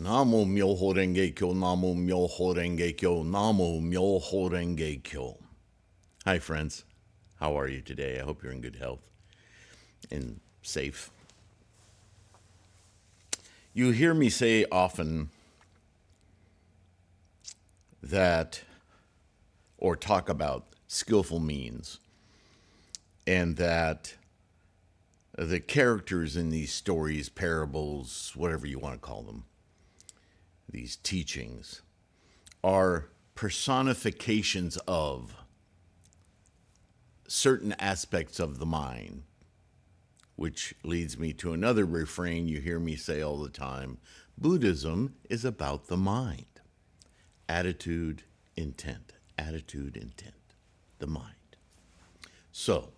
Namo Myoho Renge Kyo, Namo Myoho Renge Kyo, Namo Myoho Renge Kyo. Hi, friends. How are you today? I hope you're in good health and safe. You hear me say often that, or talk about skillful means, and that the characters in these stories, parables, whatever you want to call them, these teachings, are personifications of certain aspects of the mind, which leads me to another refrain you hear me say all the time. Buddhism is about the mind. Attitude, intent, the mind. So,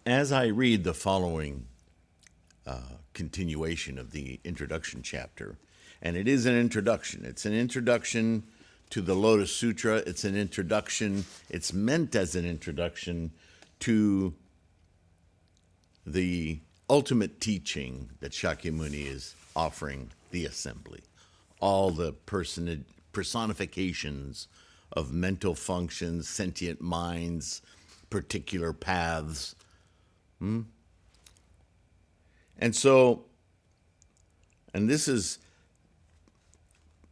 as I read the following continuation of the introduction chapter, and it is an introduction. It's an introduction to the Lotus Sutra. It's an introduction. It's meant as an introduction to the ultimate teaching that Shakyamuni is offering the assembly. All the personifications of mental functions, sentient minds, particular paths. And so, and this is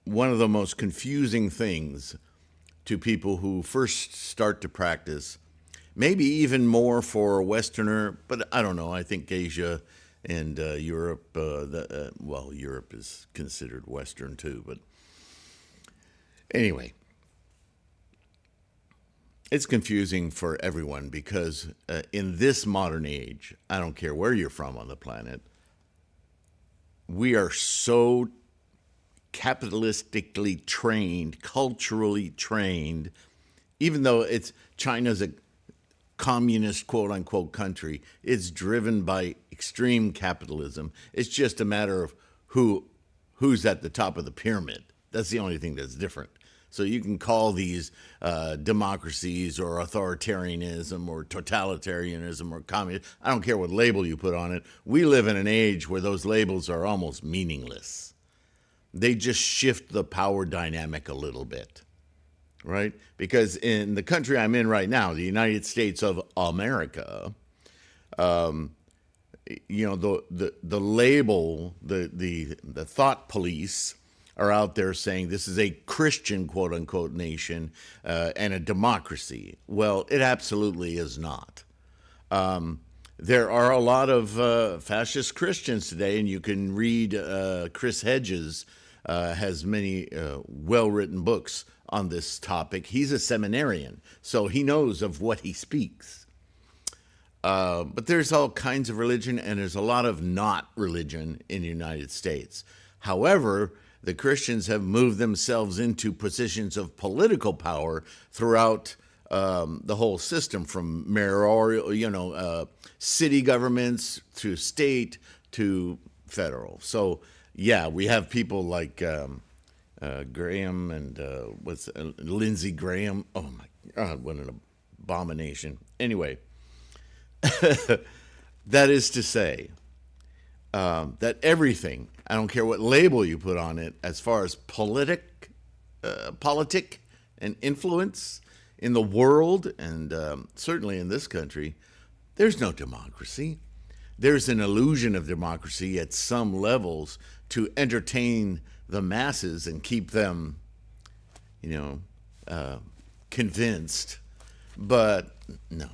one of the most confusing things to people who first start to practice, maybe even more for a Westerner, but I don't know. I think Asia and Europe, Europe is considered Western too, but anyway. It's confusing for everyone because in this modern age, I don't care where you're from on the planet, we are so capitalistically trained, culturally trained, even though China's a communist, quote unquote, country, it's driven by extreme capitalism. It's just a matter of who's at the top of the pyramid. That's the only thing that's different. So you can call these democracies or authoritarianism or totalitarianism or communism. I don't care what label you put on it. We live in an age where those labels are almost meaningless. They just shift the power dynamic a little bit, right? Because in the country I'm in right now, the United States of America, the label, the thought police are out there saying this is a Christian, quote unquote, nation and a democracy. Well, it absolutely is not. There are a lot of fascist Christians today, and you can read Chris Hedges has many well-written books on this topic. He's a seminarian, so he knows of what he speaks. But there's all kinds of religion, and there's a lot of not religion in the United States. However, the Christians have moved themselves into positions of political power throughout the whole system, from mayoral, city governments to state to federal. So, yeah, we have people like Graham and Lindsey Graham. Oh my God, what an abomination. Anyway, that is to say, that everything, I don't care what label you put on it, as far as politic and influence in the world, and certainly in this country, there's no democracy. There's an illusion of democracy at some levels to entertain the masses and keep them, convinced. But no.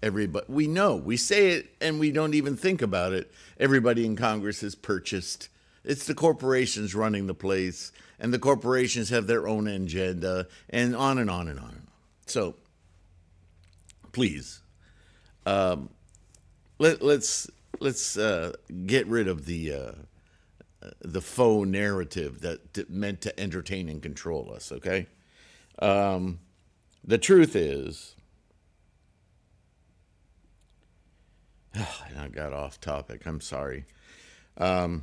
Everybody, we say it and we don't even think about it. Everybody in Congress is purchased. It's the corporations running the place, and the corporations have their own agenda, and on and on and on and on. So, please, let's get rid of the faux narrative that meant to entertain and control us. Okay, the truth is. I got off topic. I'm sorry. The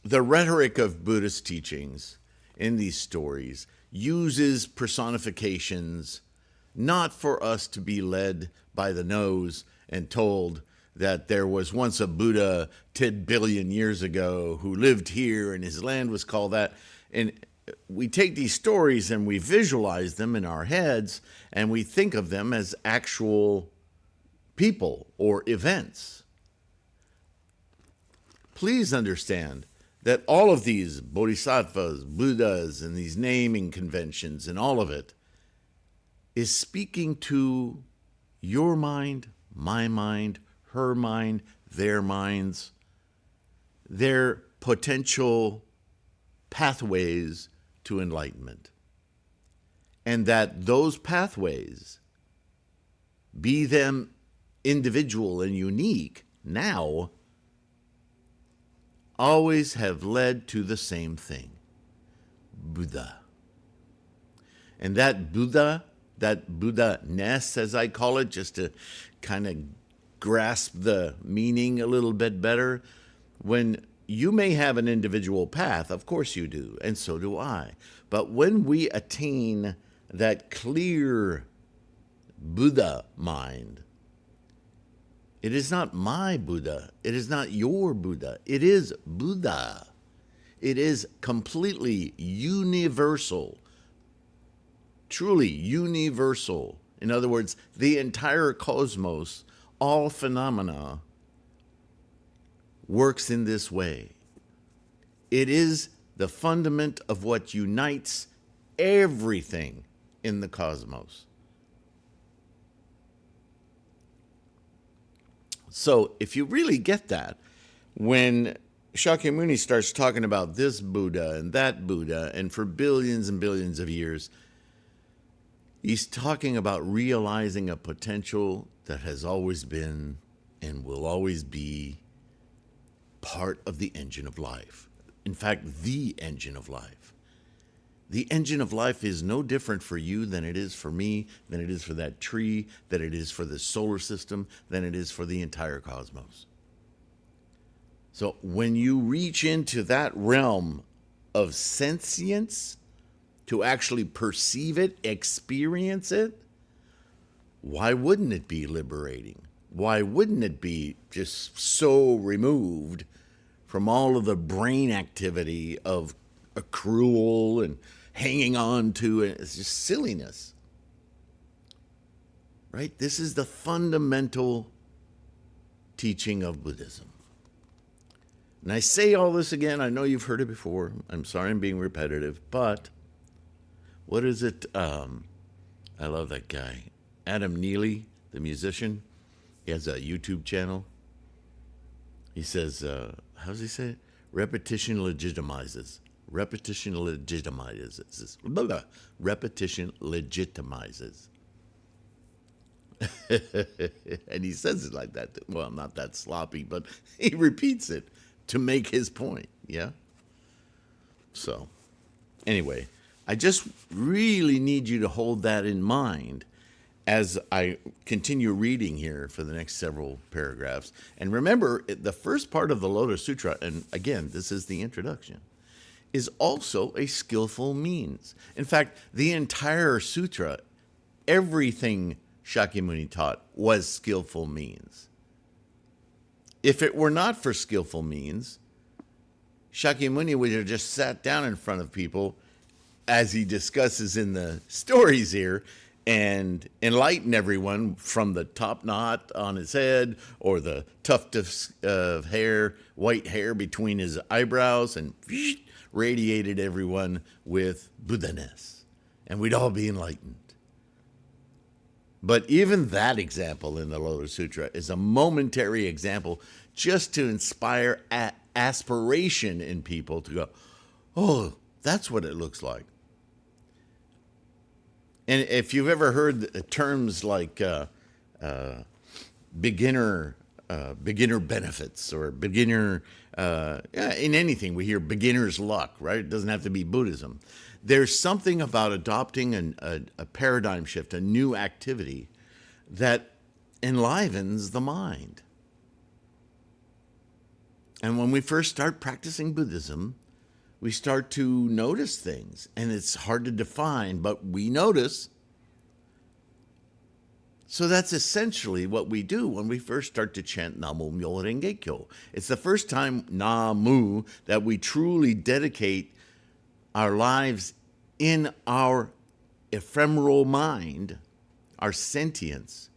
rhetoric of Buddhist teachings in these stories uses personifications not for us to be led by the nose and told that there was once a Buddha 10 billion years ago who lived here and his land was called that. And we take these stories and we visualize them in our heads and we think of them as actual people or events. Please understand that all of these bodhisattvas, Buddhas, and these naming conventions and all of it is speaking to your mind, my mind, her mind, their minds, their potential pathways to enlightenment. And that those pathways, be them individual and unique now, always have led to the same thing, Buddha. And that Buddha-ness, as I call it, just to kind of grasp the meaning a little bit better, when you may have an individual path, of course you do, and so do I. But when we attain that clear Buddha mind, it is not my Buddha. It is not your Buddha. It is Buddha. It is completely universal, truly universal. In other words, the entire cosmos, all phenomena, works in this way. It is the fundament of what unites everything in the cosmos. So if you really get that, when Shakyamuni starts talking about this Buddha and that Buddha, and for billions and billions of years, he's talking about realizing a potential that has always been and will always be part of the engine of life. In fact, the engine of life. The engine of life is no different for you than it is for me, than it is for that tree, than it is for the solar system, than it is for the entire cosmos. So when you reach into that realm of sentience, to actually perceive it, experience it, why wouldn't it be liberating? Why wouldn't it be just so removed from all of the brain activity of accrual and hanging on to it? It's just silliness, right? This is the fundamental teaching of Buddhism. And I say all this again, I know you've heard it before. I'm sorry I'm being repetitive, but what is it? I love that guy. Adam Neely, the musician. He has a YouTube channel. He says, how does he say it? Repetition legitimizes. Repetition legitimizes. Blah, blah. Repetition legitimizes. And he says it like that. Well, not that sloppy, but he repeats it to make his point. Yeah? So, anyway, I just really need you to hold that in mind as I continue reading here for the next several paragraphs. And remember, the first part of the Lotus Sutra, and again, this is the introduction, is also a skillful means. In fact, the entire sutra, everything Shakyamuni taught was skillful means. If it were not for skillful means, Shakyamuni would have just sat down in front of people, as he discusses in the stories here, and enlighten everyone from the top knot on his head or the tuft of hair, white hair between his eyebrows, and radiated everyone with Buddha-ness. And we'd all be enlightened. But even that example in the Lotus Sutra is a momentary example just to inspire aspiration in people to go, oh, that's what it looks like. And if you've ever heard terms like beginner benefits or beginner, in anything, we hear beginner's luck, right? It doesn't have to be Buddhism. There's something about adopting a paradigm shift, a new activity that enlivens the mind. And when we first start practicing Buddhism, we start to notice things, and it's hard to define, but we notice. So that's essentially what we do when we first start to chant Namu Myo Renge Kyo. It's the first time, Namu, that we truly dedicate our lives in our ephemeral mind, our sentience,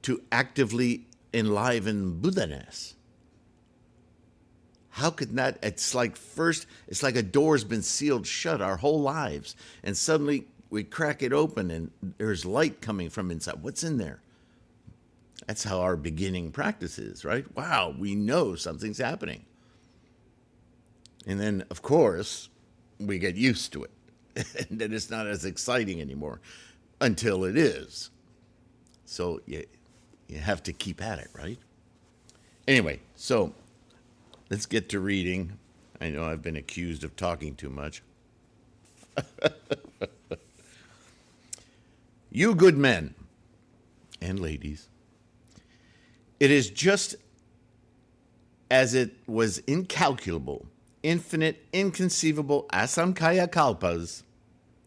to actively enliven Buddha-ness. How could that? It's like a door's been sealed shut our whole lives, and suddenly we crack it open and there's light coming from inside. What's in there? That's how our beginning practice is, right? Wow, we know something's happening. And then, of course, we get used to it. And then it's not as exciting anymore until it is. So you have to keep at it, right? Anyway, so let's get to reading. I know I've been accused of talking too much. You good men and ladies, it is just as it was incalculable, infinite, inconceivable, asamkaya kalpas,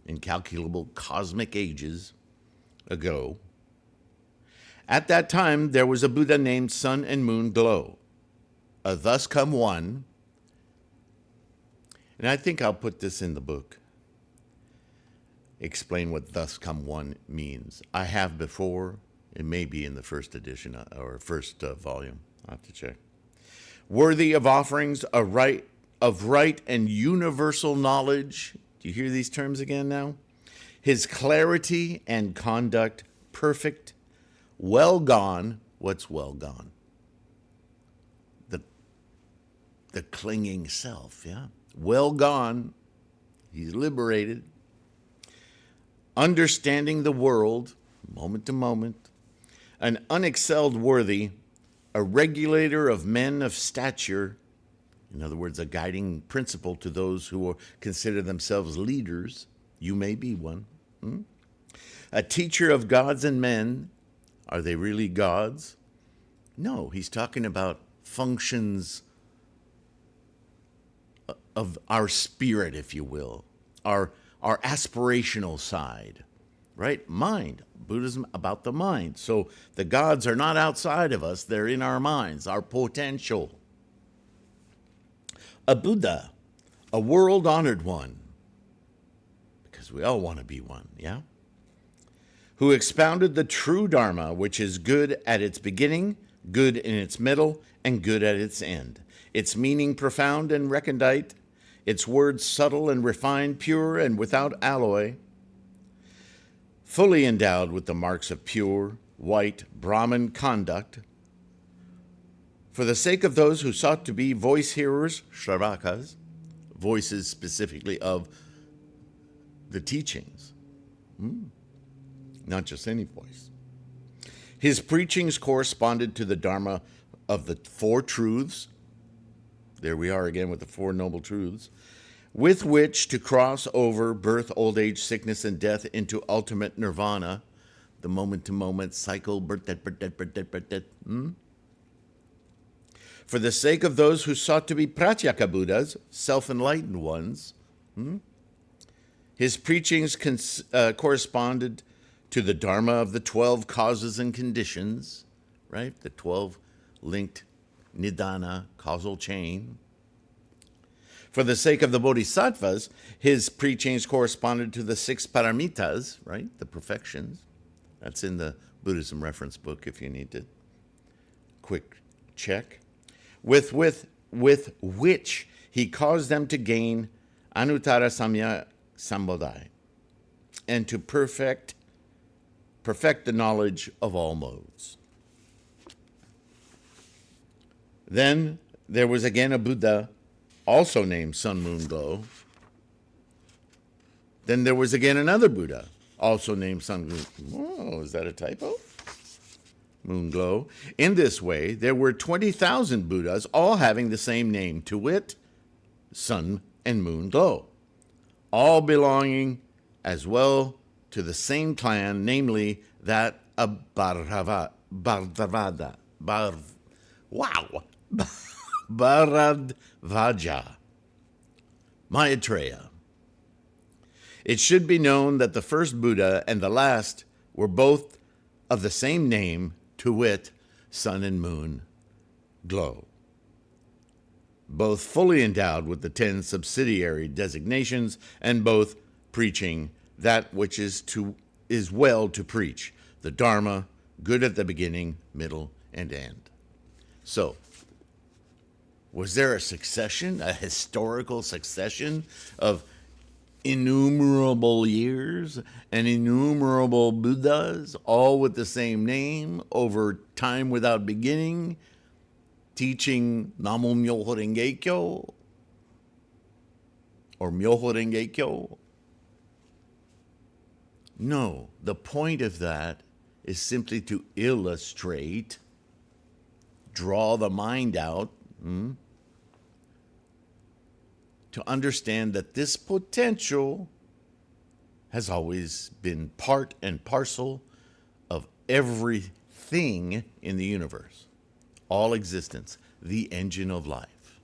incalculable cosmic ages ago. At that time, there was a Buddha named Sun and Moon Glow, a thus come one. And I think I'll put this in the book. Explain what thus come one means. I have before. It may be in the first edition or first volume. I'll have to check. Worthy of offerings, of right and universal knowledge. Do you hear these terms again now? His clarity and conduct perfect, well gone. What's well gone? The clinging self, yeah? Well gone. He's liberated. Understanding the world, moment to moment, an unexcelled worthy, a regulator of men of stature, in other words, a guiding principle to those who consider themselves leaders. You may be one. A teacher of gods and men. Are they really gods? No, he's talking about functions of our spirit, if you will, our aspirational side, right? Mind, Buddhism about the mind. So the gods are not outside of us, they're in our minds, our potential. A Buddha, a world-honored one, because we all want to be one, yeah? Who expounded the true Dharma, which is good at its beginning, good in its middle, and good at its end. Its meaning profound and recondite, its words subtle and refined, pure and without alloy, fully endowed with the marks of pure, white, Brahman conduct, for the sake of those who sought to be voice hearers, shravakas, voices specifically of the teachings, not just any voice. His preachings corresponded to the Dharma of the Four Truths. There we are again with the Four Noble Truths, with which to cross over birth, old age, sickness, and death into ultimate nirvana, the moment-to-moment cycle, birth, death, birth, death, birth, death, birth, death. For the sake of those who sought to be pratyeka Buddhas, self-enlightened ones, his preachings corresponded to the Dharma of the 12 causes and conditions, right? The 12 linked nidana, causal chain. For the sake of the bodhisattvas, his preachings corresponded to the 6 paramitas, right? The perfections. That's in the Buddhism Reference book if you need to quick check. With which he caused them to gain anuttara samya sambodhi and to perfect the knowledge of all modes. Then there was again a Buddha, also named Sun Moon Glow. Then there was again another Buddha, also named Sun Moon. Oh, is that a typo? Moon Glow. In this way, there were 20,000 Buddhas, all having the same name, to wit, Sun and Moon Glow, all belonging as well to the same clan, namely that of Bharadvaja, Maitreya. It should be known that the first Buddha and the last were both of the same name, to wit, sun and moon glow. Both fully endowed with the 10 subsidiary designations, and both preaching that which is well to preach, the Dharma, good at the beginning, middle, and end. So, was there a succession, a historical succession of innumerable years and innumerable Buddhas, all with the same name, over time without beginning, teaching Namo Myoho Renge Kyo or Myoho Renge Kyo? No, the point of that is simply to illustrate, draw the mind out, to understand that this potential has always been part and parcel of everything in the universe, all existence, the engine of life.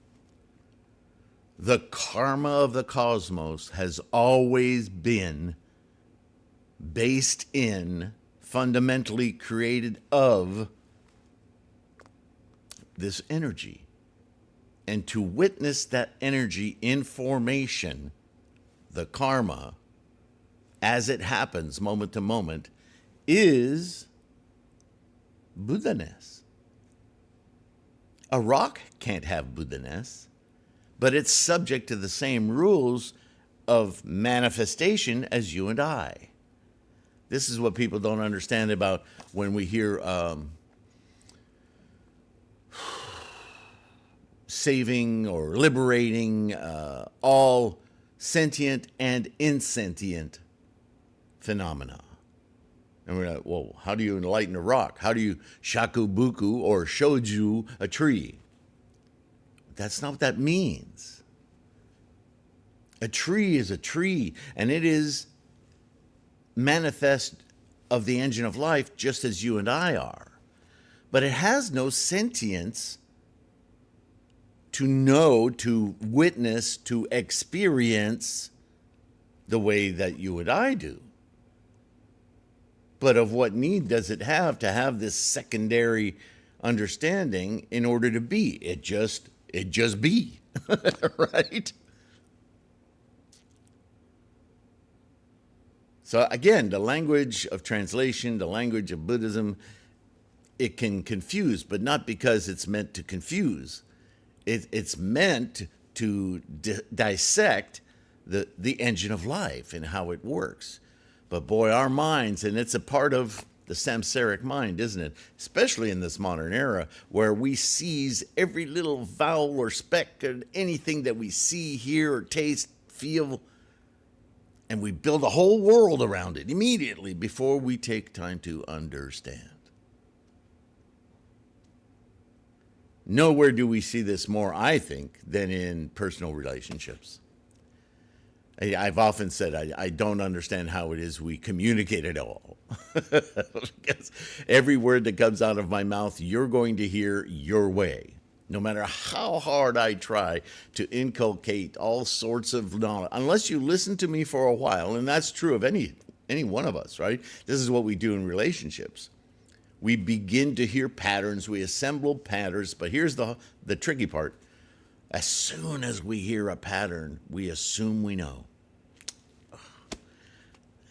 The karma of the cosmos has always been based in, fundamentally created of, this energy. And to witness that energy in formation, the karma, as it happens moment to moment, is Buddha-ness. A rock can't have Buddha-ness, but it's subject to the same rules of manifestation as you and I. This is what people don't understand about when we hear saving or liberating all sentient and insentient phenomena. And we're like, well, how do you enlighten a rock? How do you shakubuku or shoju a tree? That's not what that means. A tree is a tree, and it is manifest of the engine of life just as you and I are. But it has no sentience to know, to witness, to experience the way that you and I do. But of what need does it have to have this secondary understanding in order to be? It just be, right? So again, the language of translation, the language of Buddhism, it can confuse, but not because it's meant to confuse. It's meant to dissect the engine of life and how it works. But boy, our minds, and it's a part of the samsaric mind, isn't it? Especially in this modern era where we seize every little vowel or speck of anything that we see, hear, or taste, feel, and we build a whole world around it immediately before we take time to understand. Nowhere do we see this more, I think, than in personal relationships. I've often said I don't understand how it is we communicate at all. Because every word that comes out of my mouth, you're going to hear your way. No matter how hard I try to inculcate all sorts of knowledge, unless you listen to me for a while, and that's true of any one of us, right? This is what we do in relationships. We begin to hear patterns, we assemble patterns, but here's the tricky part. As soon as we hear a pattern, we assume we know.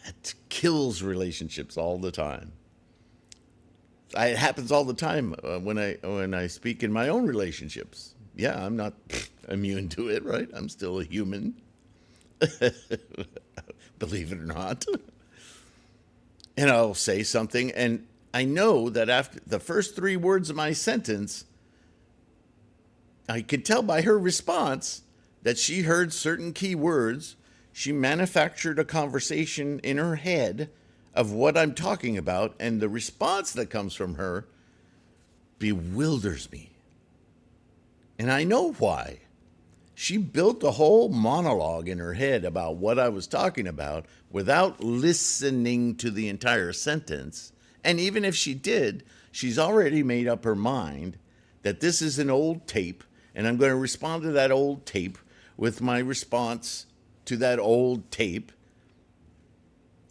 It kills relationships all the time. It happens all the time when I speak in my own relationships. Yeah, I'm not immune to it, right? I'm still a human, believe it or not. And I'll say something, and I know that after the first 3 words of my sentence, I could tell by her response that she heard certain key words. She manufactured a conversation in her head of what I'm talking about, and the response that comes from her bewilders me. And I know why. She built a whole monologue in her head about what I was talking about without listening to the entire sentence. And even if she did, she's already made up her mind that this is an old tape, and I'm going to respond to that old tape with my response to that old tape.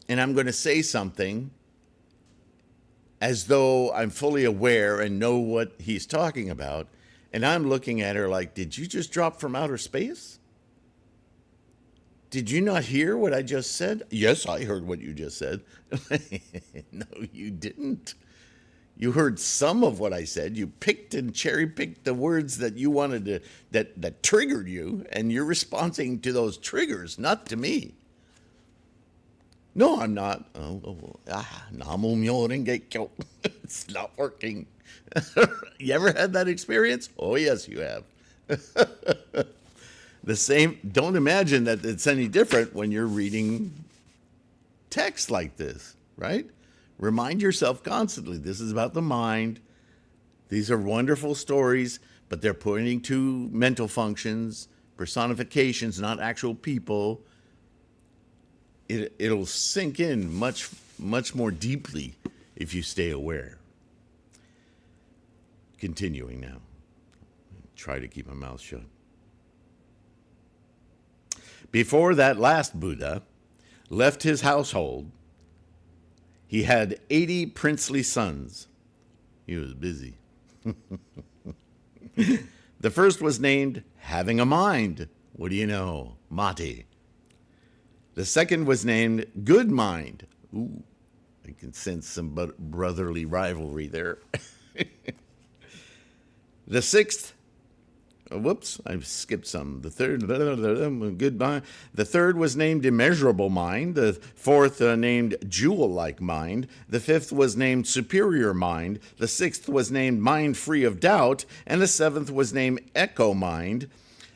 And I'm going to say something as though I'm fully aware and know what he's talking about. And I'm looking at her like, did you just drop from outer space? Did you not hear what I just said? Yes, I heard what you just said. No, you didn't. You heard some of what I said. You picked and cherry picked the words that you wanted to, that triggered you, and you're responding to those triggers, not to me. No, I'm not. Namo myo renge kyo. It's not working. You ever had that experience? Oh, yes, you have. The same. Don't imagine that it's any different when you're reading text like this, right? Remind yourself constantly, this is about the mind. These are wonderful stories, but they're pointing to mental functions, personifications, not actual people. It'll sink in much, much more deeply if you stay aware. Continuing now. Try to keep my mouth shut. Before that last Buddha left his household, he had 80 princely sons. He was busy. The first was named Having a Mind. What do you know? Mati. The second was named Good Mind. Ooh, I can sense some brotherly rivalry there. The sixth, whoops, I've skipped some. The third, good mind. The third was named Immeasurable Mind. The fourth named Jewel-like Mind. The fifth was named Superior Mind. The sixth was named Mind Free of Doubt. And the seventh was named Echo Mind.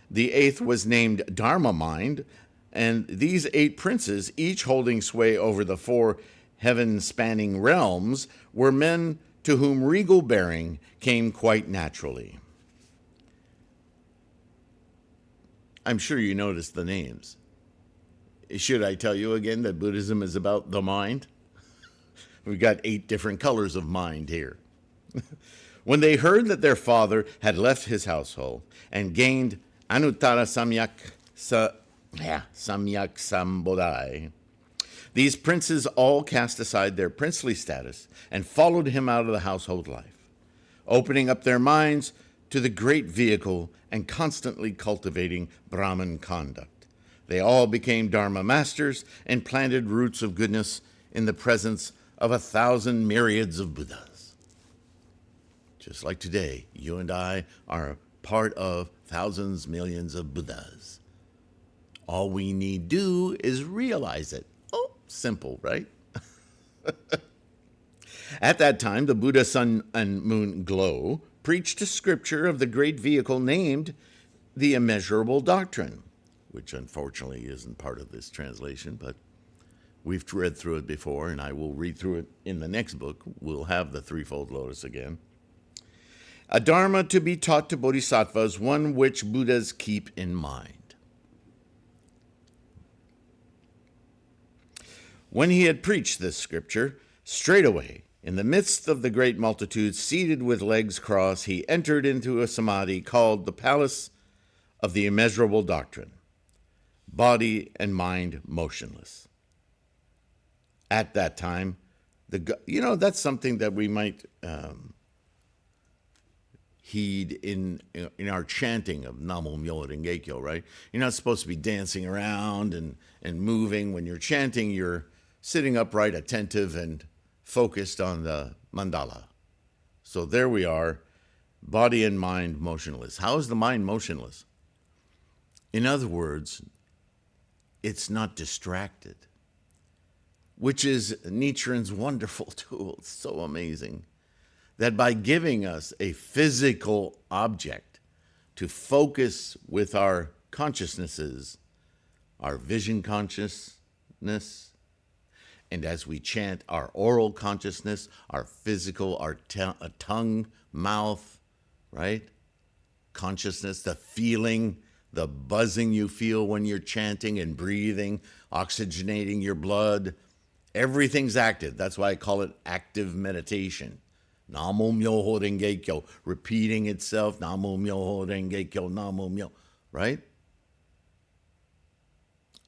The eighth was named Dharma Mind. And these 8 princes, each holding sway over the 4 heaven-spanning realms, were men to whom regal bearing came quite naturally. I'm sure you noticed the names. Should I tell you again that Buddhism is about the mind? We've got 8 different colors of mind here. When they heard that their father had left his household and gained Anuttara Samyak Sambodhai, these princes all cast aside their princely status and followed him out of the household life, opening up their minds to the great vehicle and constantly cultivating Brahman conduct. They all became Dharma masters and planted roots of goodness in the presence of 1,000 myriads of Buddhas. Just like today, you and I are part of thousands, millions of Buddhas. All we need do is realize it. Oh, simple, right? At that time, the Buddha sun and moon glow preached a scripture of the great vehicle named the Immeasurable Doctrine, which unfortunately isn't part of this translation, but we've read through it before, and I will read through it in the next book. We'll have the Threefold Lotus again. A dharma to be taught to bodhisattvas, one which Buddhas keep in mind. When he had preached this scripture, straightway, in the midst of the great multitude, seated with legs crossed, he entered into a samadhi called the Palace of the Immeasurable Doctrine, body and mind motionless. At that time, that's something that we might heed in our chanting of Namo Myoho Renge Kyo, right? You're not supposed to be dancing around and moving. When you're chanting, you're sitting upright, attentive, and focused on the mandala. So there we are, body and mind motionless. How is the mind motionless? In other words, it's not distracted, which is Nichiren's wonderful tool. It's so amazing that by giving us a physical object to focus with our consciousnesses, our vision consciousness, and as we chant, our oral consciousness, our physical, our tongue, mouth, right? Consciousness, the feeling, the buzzing you feel when you're chanting and breathing, oxygenating your blood. Everything's active. That's why I call it active meditation. Namo Myoho Renge Kyo, repeating itself. Namo Myoho Renge Kyo, Namo Myoho, right?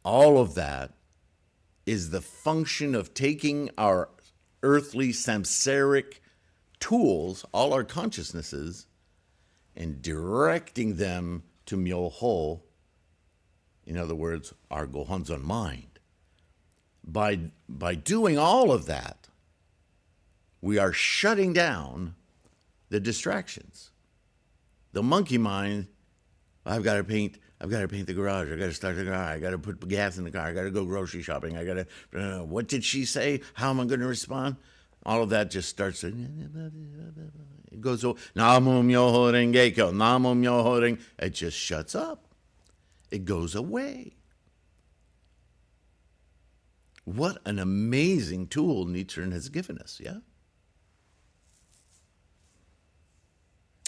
All of that is the function of taking our earthly samsaric tools, all our consciousnesses, and directing them to Myoho, in other words, our Gohonzon mind. By doing all of that, we are shutting down the distractions. The monkey mind, I've got to paint the garage. I got to start the car. I got to put gas in the car. I got to go grocery shopping. I got to, what did she say? How am I going to respond? All of that just starts, it goes, Namo Myoho Renge Kyo, Namo Myoho Renge, it just shuts up. It goes away. What an amazing tool Nichiren has given us, yeah?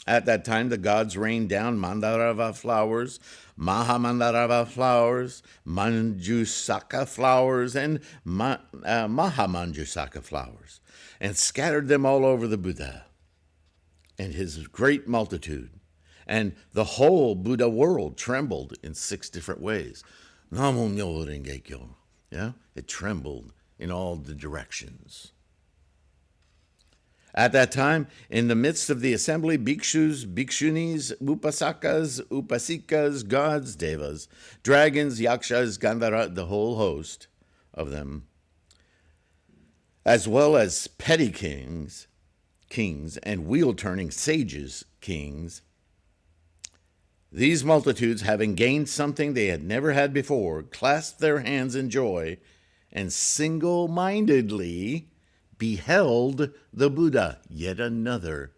At that time, the gods rained down Mandarava flowers, Mahamandarava flowers, Manjusaka flowers, and Mahamanjusaka flowers, and scattered them all over the Buddha and his great multitude. And the whole Buddha world trembled in 6 different ways. Namo Myoho Renge Kyo. Yeah? It trembled in all the directions. At that time, in the midst of the assembly, bhikshus, bhikshunis, upasakas, upasikas, gods, devas, dragons, yakshas, gandhara, the whole host of them, as well as petty kings, and wheel-turning sages, kings, these multitudes, having gained something they had never had before, clasped their hands in joy and single-mindedly beheld the Buddha. Yet another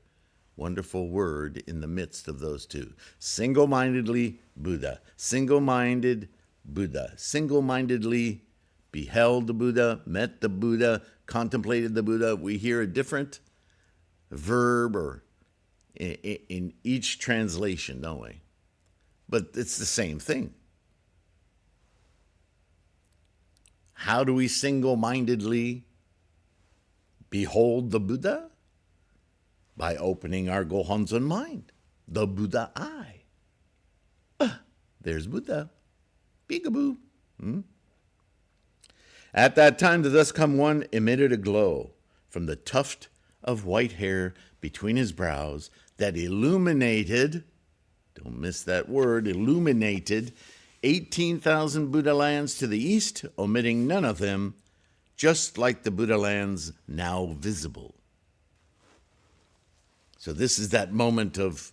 wonderful word in the midst of those two. Single-mindedly Buddha. Single-minded Buddha. Single-mindedly beheld the Buddha, met the Buddha, contemplated the Buddha. We hear a different verb or in each translation, don't we? But it's the same thing. How do we single-mindedly behold the Buddha? By opening our Gohonzon mind, the Buddha eye. There's Buddha. Peekaboo. At that time, the thus come one emitted a glow from the tuft of white hair between his brows that illuminated, don't miss that word, illuminated 18,000 Buddha lands to the east, omitting none of them, just like the Buddha lands now visible. So this is that moment of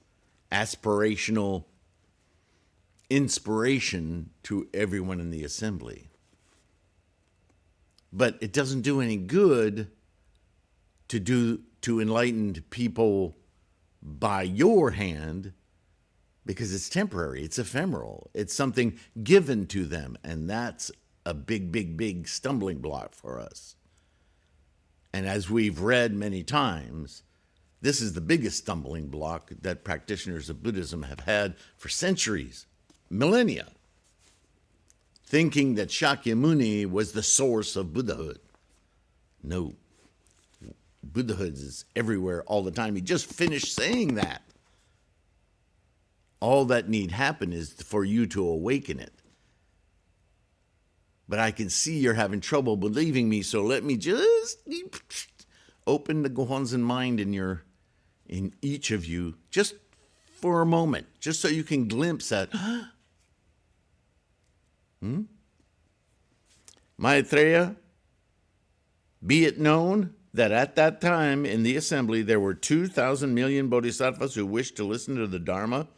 aspirational inspiration to everyone in the assembly. But it doesn't do any good to enlighten people by your hand, because it's temporary, it's ephemeral, it's something given to them, and that's a big, big, big stumbling block for us. And as we've read many times, this is the biggest stumbling block that practitioners of Buddhism have had for centuries, millennia, thinking that Shakyamuni was the source of Buddhahood. No, Buddhahood is everywhere all the time. He just finished saying that. All that need happen is for you to awaken it. But I can see you're having trouble believing me, so let me just open the Gohonzon mind in each of you, just for a moment, just so you can glimpse at, Maitreya, be it known that at that time in the assembly there were 2,000 million bodhisattvas who wished to listen to the Dharma.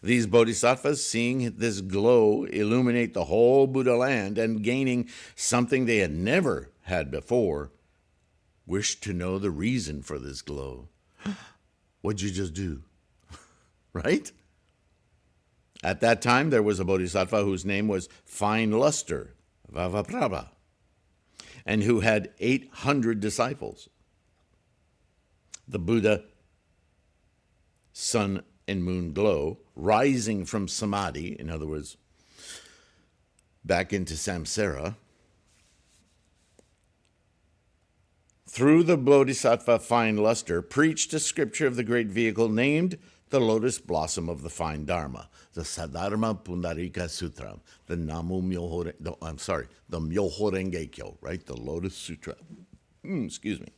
These bodhisattvas, seeing this glow illuminate the whole Buddha land and gaining something they had never had before, wished to know the reason for this glow. What'd you just do? Right? At that time, there was a bodhisattva whose name was Fine Luster, Vavaprabha, and who had 800 disciples. The Buddha, sun and moon glow, rising from samadhi, in other words, back into samsara, through the bodhisattva Fine Luster, preached a scripture of the great vehicle named the Lotus Blossom of the Fine Dharma, the Saddharma Pundarika Sutra, the Myoho Renge Kyo, right? The Lotus Sutra. Excuse me.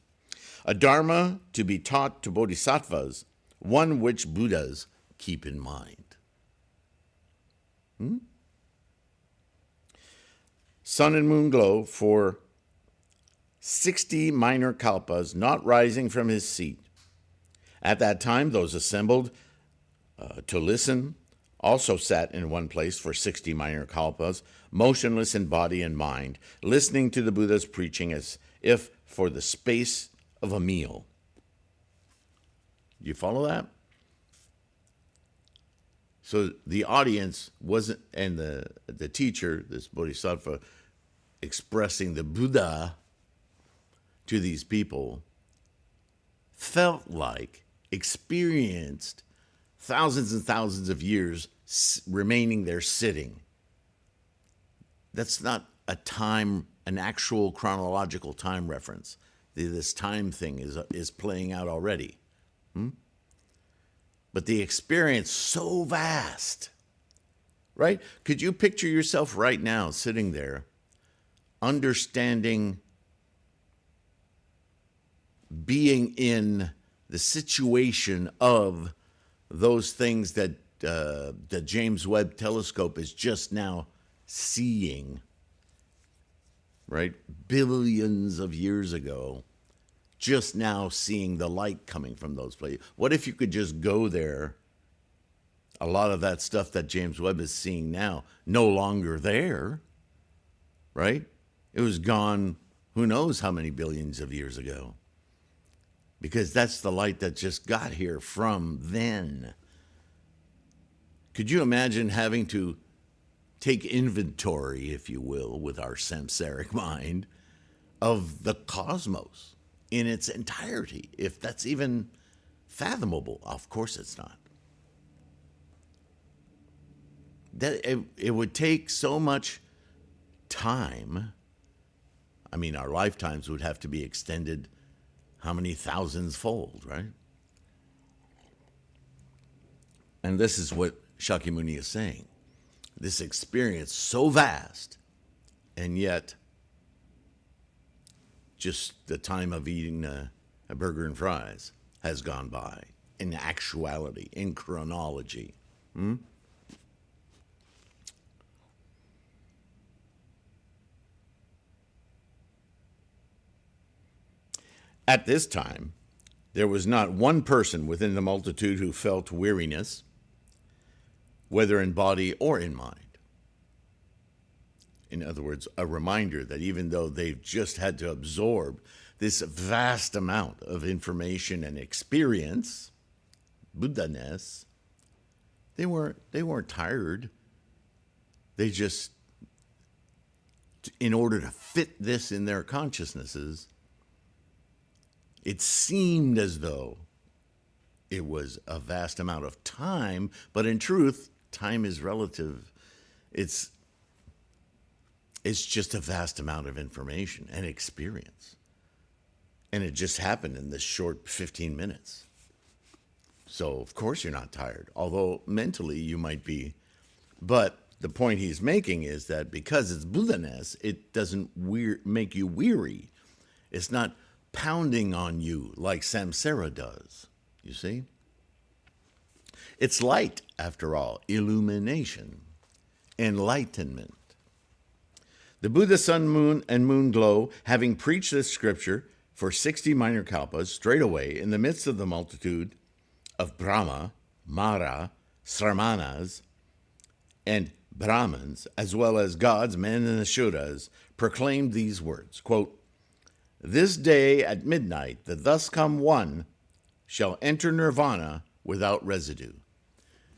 A dharma to be taught to bodhisattvas, one which Buddhas keep in mind. Sun and moon glow for 60 minor kalpas, not rising from his seat. At that time, those assembled to listen also sat in one place for 60 minor kalpas, motionless in body and mind, listening to the Buddha's preaching as if for the space of a meal. You follow that? So the audience wasn't, and the teacher, this bodhisattva, expressing the Buddha to these people, felt like, experienced thousands and thousands of years remaining there sitting. That's not a time, an actual chronological time reference. This time thing is playing out already. But the experience so vast, right? Could you picture yourself right now sitting there, understanding, being in the situation of those things that the James Webb telescope is just now seeing, right? Billions of years ago, just now seeing the light coming from those places. What if you could just go there? A lot of that stuff that James Webb is seeing now, no longer there, right? It was gone who knows how many billions of years ago. Because that's the light that just got here from then. Could you imagine having to take inventory, if you will, with our samsaric mind, of the cosmos in its entirety, if that's even fathomable? Of course it's not. It would take so much time. I mean, our lifetimes would have to be extended how many thousands fold, right? And this is what Shakyamuni is saying. This experience so vast, and yet just the time of eating a burger and fries has gone by in actuality, in chronology. At this time, there was not one person within the multitude who felt weariness, whether in body or in mind. In other words, a reminder that even though they've just had to absorb this vast amount of information and experience, Buddha-ness, they weren't tired. They just, in order to fit this in their consciousnesses, it seemed as though it was a vast amount of time, but in truth, time is relative. It's just a vast amount of information and experience. And it just happened in this short 15 minutes. So, of course, you're not tired, although mentally you might be. But the point he's making is that because it's Buddha-ness, it doesn't make you weary. It's not pounding on you like samsara does, you see? It's light, after all, illumination, enlightenment. The Buddha sun, moon, and moon glow, having preached this scripture for 60 minor kalpas, straightway in the midst of the multitude of Brahma, Mara, Sramanas, and Brahmins, as well as gods, men, and Ashuras, proclaimed these words, quote, "This day at midnight, the thus come one shall enter nirvana without residue."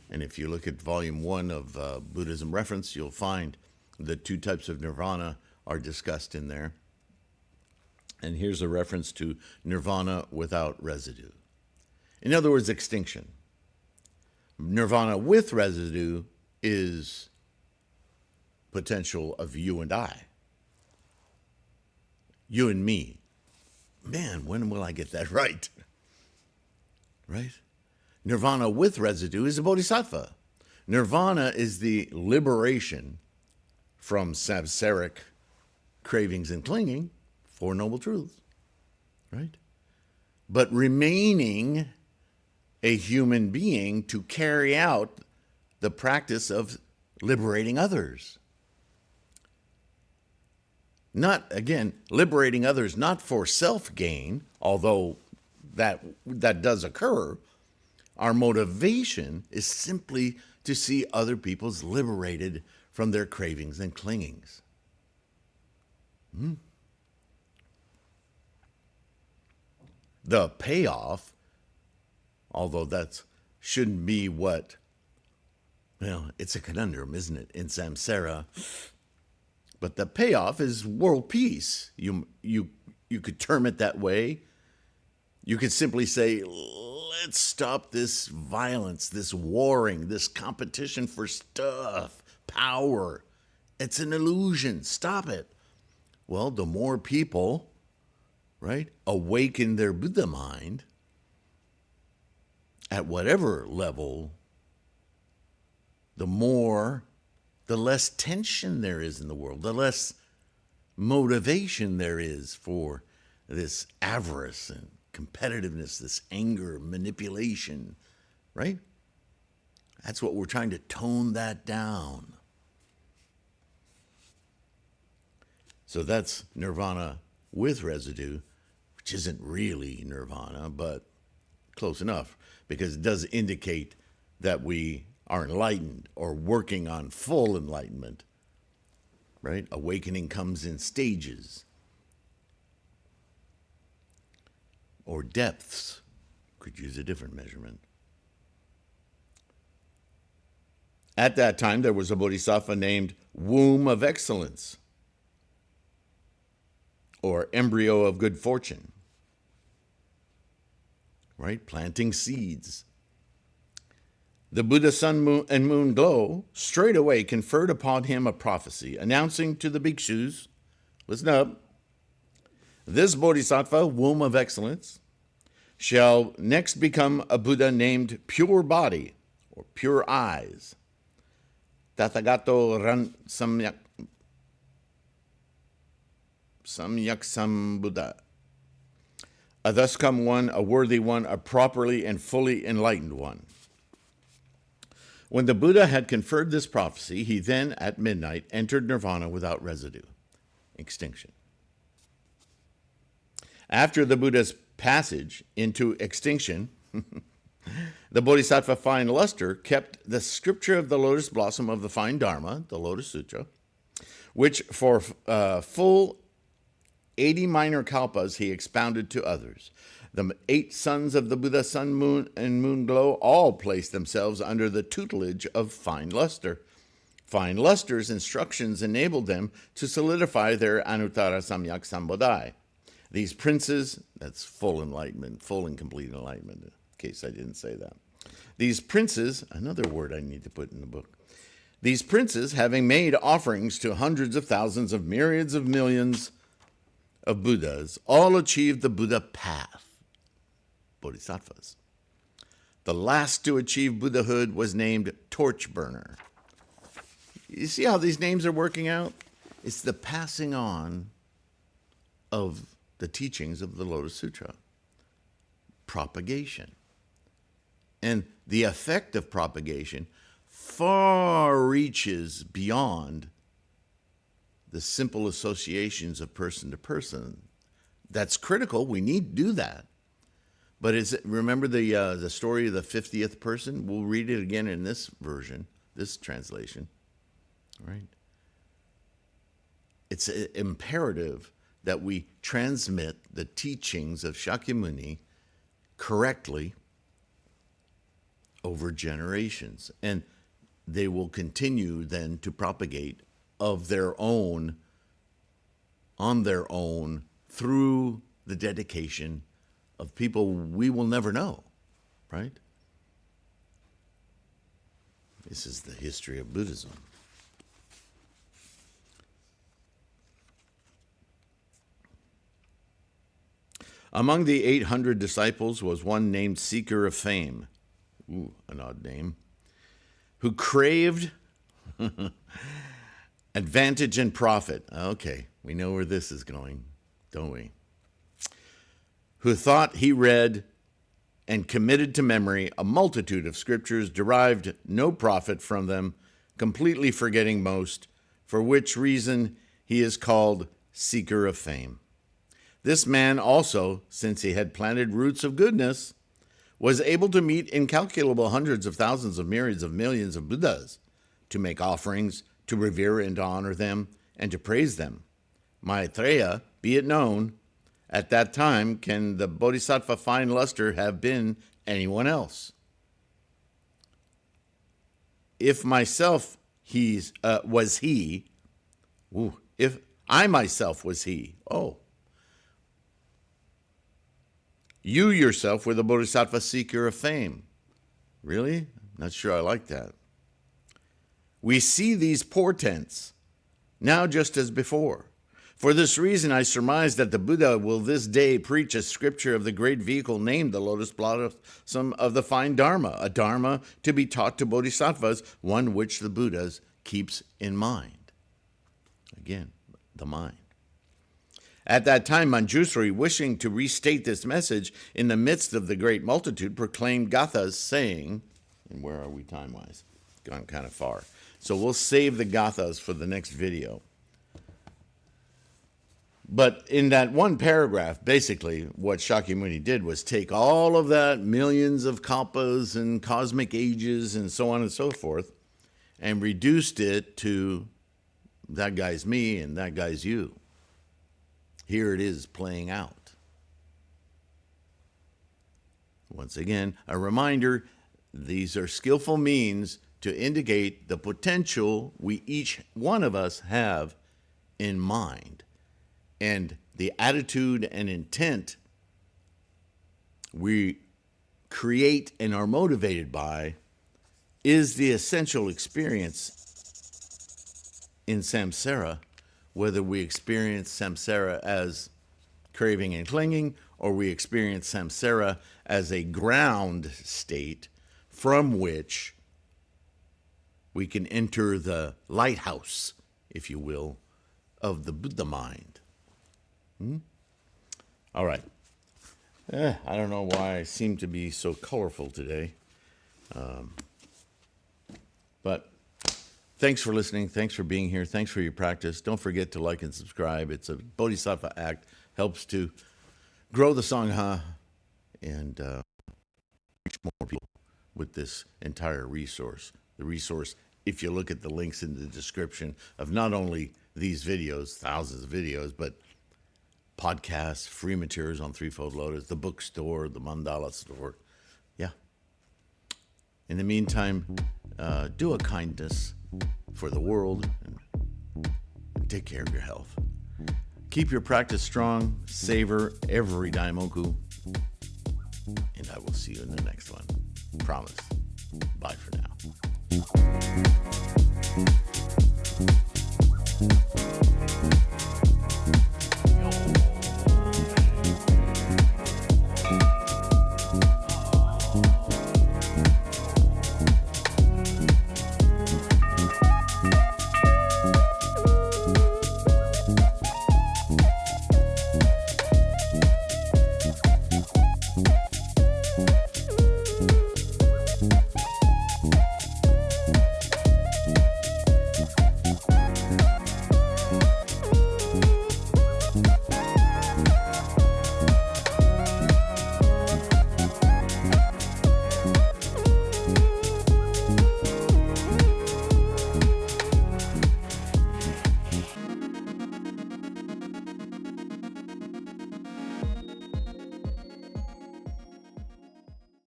And if you look at volume 1 of Buddhism Reference, you'll find the 2 types of nirvana are discussed in there. And here's a reference to nirvana without residue. In other words, extinction. Nirvana with residue is potential of you and I. You and me. Man, when will I get that right? Right? Nirvana with residue is a bodhisattva. Nirvana is the liberation from samsaric cravings and clinging for noble truths. Right? but remaining a human being to carry out the practice of liberating others. Not, again, liberating others not for self-gain, although that does occur. Our motivation is simply to see other people's liberated from their cravings and clingings. The payoff, although that shouldn't be what, well, it's a conundrum, isn't it, in samsara? But the payoff is world peace. You could term it that way. You could simply say, let's stop this violence, this warring, this competition for stuff, power. It's an illusion. Stop it. Well, the more people, right, awaken their Buddha mind at whatever level, the less tension there is in the world, the less motivation there is for this avarice and competitiveness, this anger, manipulation, right? That's what we're trying to tone that down. So that's nirvana with residue, which isn't really nirvana, but close enough, because it does indicate that we are enlightened or working on full enlightenment, right? Awakening comes in stages or depths. Could use a different measurement. At that time, there was a bodhisattva named Womb of Excellence, or embryo of good fortune, right? Planting seeds. The Buddha sun and moon glow straightway conferred upon him a prophecy, announcing to the bhikshus, listen up, this bodhisattva, womb of excellence, shall next become a Buddha named pure body, or pure eyes. Tathagato ran samyak Buddha. Thus come one, a worthy one, a properly and fully enlightened one. When the Buddha had conferred this prophecy, he then, at midnight, entered nirvana without residue, extinction. After the Buddha's passage into extinction, the Bodhisattva Fine Luster kept the scripture of the lotus blossom of the fine Dharma, the Lotus Sutra, which for full 80 minor kalpas he expounded to others. The 8 sons of the Buddha, sun, moon, and moon glow all placed themselves under the tutelage of Fine Luster. Fine Luster's instructions enabled them to solidify their Anuttara Samyak Sambodhi. These princes, that's full enlightenment, full and complete enlightenment, in case I didn't say that. These princes, another word I need to put in the book. These princes, having made offerings to hundreds of thousands of myriads of millions of Buddhas, all achieved the Buddha path, bodhisattvas. The last to achieve Buddhahood was named Torchburner. You see how these names are working out? It's the passing on of the teachings of the Lotus Sutra. Propagation. And the effect of propagation far reaches beyond the simple associations of person to person. That's critical. We need to do that. But remember the story of the 50th person? We'll read it again in this version, this translation. Right? It's imperative that we transmit the teachings of Shakyamuni correctly over generations. And they will continue then to propagate of their own, on their own, through the dedication of people we will never know, right? This is the history of Buddhism. Among the 800 disciples was one named Seeker of Fame, ooh, an odd name, who craved advantage and profit. Okay, we know where this is going, don't we? who thought he read and committed to memory a multitude of scriptures, derived no profit from them, completely forgetting most, for which reason he is called seeker of fame. This man also, since he had planted roots of goodness, was able to meet incalculable hundreds of thousands of myriads of millions of Buddhas, to make offerings, to revere and to honor them, and to praise them. Maitreya, be it known, at that time can the Bodhisattva fine luster have been anyone else. If myself was he, if I myself was he, you yourself were the Bodhisattva seeker of fame. Really? Not sure I like that. We see these portents now just as before. For this reason, I surmise that the Buddha will this day preach a scripture of the great vehicle named the Lotus Blossom of the fine Dharma, a Dharma to be taught to Bodhisattvas, one which the Buddhas keeps in mind. Again, the mind. At that time, Manjusri, wishing to restate this message in the midst of the great multitude, proclaimed Gathas, saying, and where are we time-wise? Gone kind of far. So we'll save the Gathas for the next video. But in that one paragraph, basically, what Shakyamuni did was take all of that, millions of kalpas and cosmic ages and so on and so forth, and reduced it to that guy's me and that guy's you. Here it is playing out. Once again, a reminder, these are skillful means to indicate the potential we each one of us have in mind. And the attitude and intent we create and are motivated by is the essential experience in samsara, whether we experience samsara as craving and clinging, or we experience samsara as a ground state from which we can enter the lighthouse, if you will, of the Buddha mind. All right. I don't know why I seem to be so colorful today. But thanks for listening. Thanks for being here. Thanks for your practice. Don't forget to like and subscribe. It's a Bodhisattva act. Helps to grow the Sangha and reach more people with this entire resource. The resource, if you look at the links in the description of not only these videos, thousands of videos, but podcasts, free materials on Threefold Lotus, the bookstore, the mandala store. Yeah. In the meantime, do a kindness for the world and take care of your health. Keep your practice strong, savor every daimoku, and I will see you in the next one. Promise. Bye for now.